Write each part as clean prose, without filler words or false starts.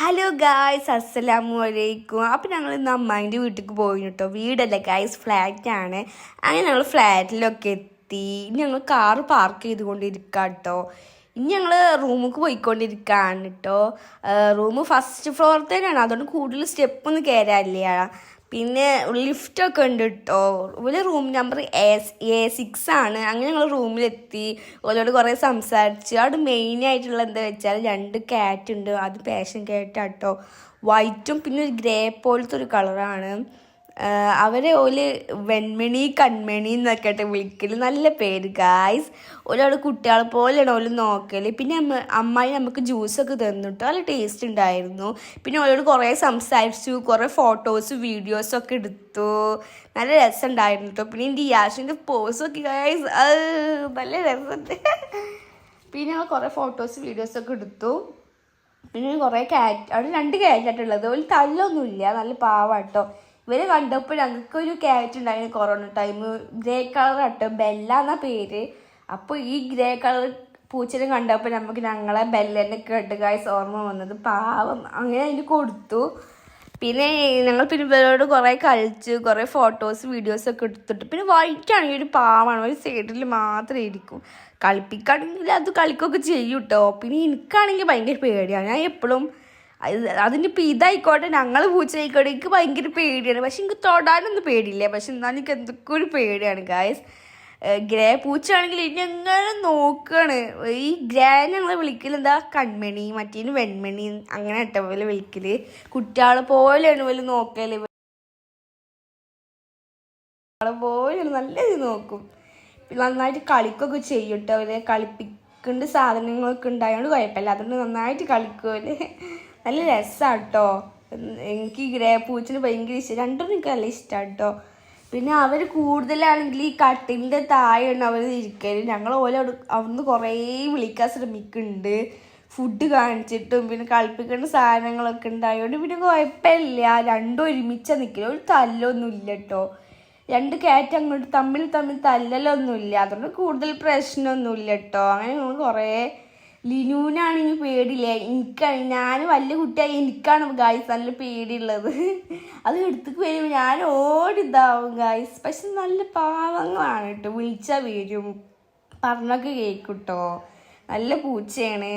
Hello guys, അസ്സലാമു അലൈക്കും. അപ്പോൾ ഞങ്ങൾ ഇന്ന് അമ്മായിൻ്റെ വീട്ടിലേക്ക് പോയി കേട്ടോ. വീടല്ല ഗായ്സ്, ഫ്ലാറ്റാണ്. അങ്ങനെ ഞങ്ങൾ ഫ്ലാറ്റിലൊക്കെ എത്തി. ഇനി ഞങ്ങൾ കാറ് പാർക്ക് ചെയ്തുകൊണ്ടിരിക്കുക കേട്ടോ. ഇനി ഞങ്ങൾ റൂമിലേക്ക് പോയിക്കൊണ്ടിരിക്കുകയാണ് കേട്ടോ. റൂം ഫസ്റ്റ് ഫ്ലോർ തന്നെയാണ്, അതുകൊണ്ട് കൂടുതൽ സ്റ്റെപ്പൊന്നും കയറാനില്ല. പിന്നെ ലിഫ്റ്റൊക്കെ ഉണ്ട് കേട്ടോ. ഒരു റൂം നമ്പർ A6 ആണ്. അങ്ങനെ ഞങ്ങൾ റൂമിലെത്തി. ഓരോട് കുറേ സംസാരിച്ച്. അവിടെ മെയിനായിട്ടുള്ള എന്താ വെച്ചാൽ 2 ക്യാറ്റ് ഉണ്ട്. അത് പാഷൻ ക്യാറ്റാട്ടോ, വൈറ്റും പിന്നെ ഒരു ഗ്രേ പോലത്തെ ഒരു കളറാണ്. അവരെ ഓല് വെൺമണി കൺമണി എന്നൊക്കെ വിളിക്കൽ. നല്ല പേര് ഗായ്സ്. ഒരാൾ കുട്ടികളെ പോലെയാണ് ഓല് നോക്കൽ. പിന്നെ അമ്മായി നമുക്ക് ജ്യൂസൊക്കെ തന്നിട്ട് നല്ല ടേസ്റ്റ് ഉണ്ടായിരുന്നു. പിന്നെ ഓരോട് കുറേ സംസാരിച്ചു, കുറേ ഫോട്ടോസ് വീഡിയോസൊക്കെ എടുത്തു. നല്ല രസമുണ്ടായിരുന്നു കേട്ടോ. പിന്നെ എൻ്റെ യാഷിൻ്റെ പോസൊക്കെ ഗായ്സ് നല്ല രസമുണ്ട്. പിന്നെ ഞങ്ങൾ കുറേ ഫോട്ടോസ് വീഡിയോസൊക്കെ എടുത്തു. പിന്നെ കുറേ അവിടെ 2 ക്യാറ്റായിട്ടുള്ളത്. ഒരു തല്ലൊന്നുമില്ല, നല്ല പാവാട്ടോ. ഇവരെ കണ്ടപ്പോൾ ഞങ്ങൾക്കൊരു ക്യാറ്റ് ഉണ്ടായിരുന്നു കൊറോണ ടൈം. ഗ്രേ കളർ ആട്ടോ, ബെല്ല എന്ന പേര്. അപ്പോൾ ഈ ഗ്രേ കളർ പൂച്ചനെ കണ്ടപ്പോൾ ഞങ്ങളെ ബെല്ലനെ കേട്ട് ഗായ്സ് ഓർമ്മ വന്നത്. പാവം, അങ്ങനെ അതിന് കൊടുത്തു. പിന്നെ ഞങ്ങൾ പിന്നെ ഇവരോട് കുറേ കളിച്ച് കുറേ ഫോട്ടോസ് വീഡിയോസൊക്കെ എടുത്തിട്ട്. പിന്നെ വൈറ്റ് ആണെങ്കിൽ ഒരു പാവമാണ്, ഒരു സൈഡിൽ മാത്രമേ ഇരിക്കും. കളിപ്പിക്കുകയാണെങ്കിൽ അത് കളിക്കുകയൊക്കെ ചെയ്യും കേട്ടോ. പിന്നെ എനിക്കാണെങ്കിൽ ഭയങ്കര പേടിയാണ്. ഞാൻ എപ്പോഴും അതിൻ്റെ ഇപ്പം ഇതായിക്കോട്ടെ, ഞങ്ങൾ പൂച്ചയായിക്കോട്ടെ, എനിക്ക് ഭയങ്കര പേടിയാണ്. പക്ഷെ എനിക്ക് തൊടാനൊന്നും പേടിയില്ല. പക്ഷെ എന്നാലും എനിക്ക് എന്തൊക്കെ ഒരു പേടിയാണ് ഗായ്സ്. ഗ്രേ പൂച്ചയാണെങ്കിൽ ഇനി എങ്ങനെ നോക്കുകയാണ്. ഈ ഗ്രേ ഞങ്ങൾ വിളിക്കൽ എന്താ കൺമണി, മറ്റേന് വെൺമണി, അങ്ങനെ ഇട്ട പോലെ വിളിക്കൽ. കുട്ടികളെ പോലെയാണ് പോലെ നോക്കൽ. പോലെയാണ് നല്ല ഇത് നോക്കും. നന്നായിട്ട് കളിക്കുകയൊക്കെ ചെയ്യും കേട്ടോ. അവരെ കളിപ്പിക്കേണ്ട സാധനങ്ങളൊക്കെ ഉണ്ടായതുകൊണ്ട് കുഴപ്പമില്ല. അതുകൊണ്ട് നന്നായിട്ട് കളിക്കുമല്ലേ. നല്ല രസമാണ് കേട്ടോ. എനിക്ക് ഗ്രേ പൂച്ചിന് ഭയങ്കര ഇഷ്ടം. രണ്ടും എനിക്ക് നല്ല ഇഷ്ടമാണ് കേട്ടോ. പിന്നെ അവർ കൂടുതലാണെങ്കിൽ ഈ കട്ടിലിൻ്റെ താഴെയാണ് അവർ ഇരിക്കൽ. ഞങ്ങൾ അവിടുന്ന് കുറേ വിളിക്കാൻ ശ്രമിക്കുന്നുണ്ട്, ഫുഡ് കാണിച്ചിട്ടും പിന്നെ കളിപ്പിക്കേണ്ട സാധനങ്ങളൊക്കെ ഉണ്ടായതുകൊണ്ട് പിന്നെ കുഴപ്പമില്ല. രണ്ടും ഒരുമിച്ചാണ് നിൽക്കില്ല, ഒരു തല്ലൊന്നും ഇല്ല കേട്ടോ. 2 ക്യാറ്റ് അങ്ങോട്ട് തമ്മിൽ തല്ലലൊന്നുമില്ല, അതുകൊണ്ട് കൂടുതൽ പ്രശ്നമൊന്നുമില്ല കേട്ടോ. അങ്ങനെ ഞങ്ങൾ കുറേ ലിനൂനാണെങ്കിൽ പേടിയില്ലേ. ഞാൻ വലിയ കുട്ടിയായി, എനിക്കാണ് ഗായ്സ് നല്ല പേടിയുള്ളത്. അത് എടുത്തേക്ക് വരുമ്പോൾ ഞാൻ ഓടിതാവും ഗായ്സ്. പക്ഷെ നല്ല പാവങ്ങളാണ് കേട്ടോ. വിളിച്ചാൽ വരും, പറഞ്ഞൊക്കെ കേൾക്കും കേട്ടോ. നല്ല പൂച്ചയാണ്.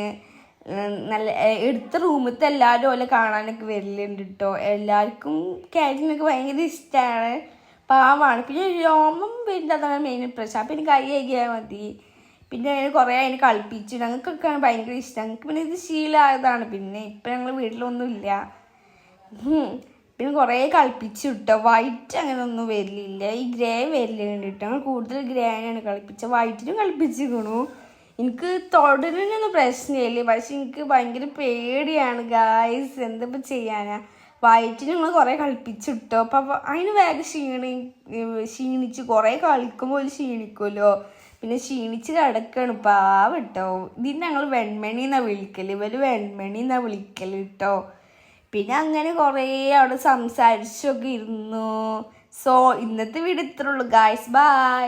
നല്ല എടുത്ത റൂമിലത്തെ എല്ലാവരും ഓലെ കാണാനൊക്കെ വരലുണ്ട് കേട്ടോ. എല്ലാവർക്കും ക്യാറ്റിനൊക്കെ ഭയങ്കര ഇഷ്ടമാണ്, പാവമാണ്. പിന്നെ രോമം വരുന്നത് അതാണ് മെയിൻ പ്രശ്നം. അപ്പം എനിക്ക് കൈ കഴിക്കാൻ മതി. പിന്നെ കുറേ അതിന് കളിപ്പിച്ചു. ഞങ്ങൾക്കൊക്കെയാണ് ഭയങ്കര ഇഷ്ടം. ഞങ്ങൾക്ക് പിന്നെ ഇത് ശീലമായതാണ്. പിന്നെ ഇപ്പം ഞങ്ങൾ വീട്ടിലൊന്നുമില്ല. പിന്നെ കുറേ കളിപ്പിച്ചു കിട്ടോ. വൈറ്റ് അങ്ങനെ ഒന്നും വരില്ല, ഈ ഗ്രേ വരലുണ്ട് കേട്ടോ. ഞങ്ങൾ കൂടുതൽ ഗ്രേനാണ് കളിപ്പിച്ചത്. വൈറ്റിനും കളിപ്പിച്ചിരിക്കണു. എനിക്ക് തൊടലിനൊന്നും പ്രശ്നമില്ല, പക്ഷെ എനിക്ക് ഭയങ്കര പേടിയാണ് ഗായ്സ്. എന്തിപ്പോൾ ചെയ്യാനാ. വയറ്റിന് ഞങ്ങൾ കുറേ കളിപ്പിച്ചു കിട്ടോ. അപ്പം അതിന് വേഗം ക്ഷീണിച്ച് കുറേ കളിക്കുമ്പോൾ ക്ഷീണിക്കുമല്ലോ. പിന്നെ ക്ഷീണിച്ച് കിടക്കാണ്, പാവം കേട്ടോ. ഇതിന് ഞങ്ങൾ വെൺമണി എന്നാണ് വിളിക്കൽ, ഇവർ വെൺമണി എന്നാണ് വിളിക്കൽ കേട്ടോ. പിന്നെ അങ്ങനെ കുറേ അവിടെ സംസാരിച്ചൊക്കെ ഇരുന്നു. സോ ഇന്നത്തെ വീഡിയോ ഇത്രേ ഉള്ളൂ ഗായ്സ്. ബൈ.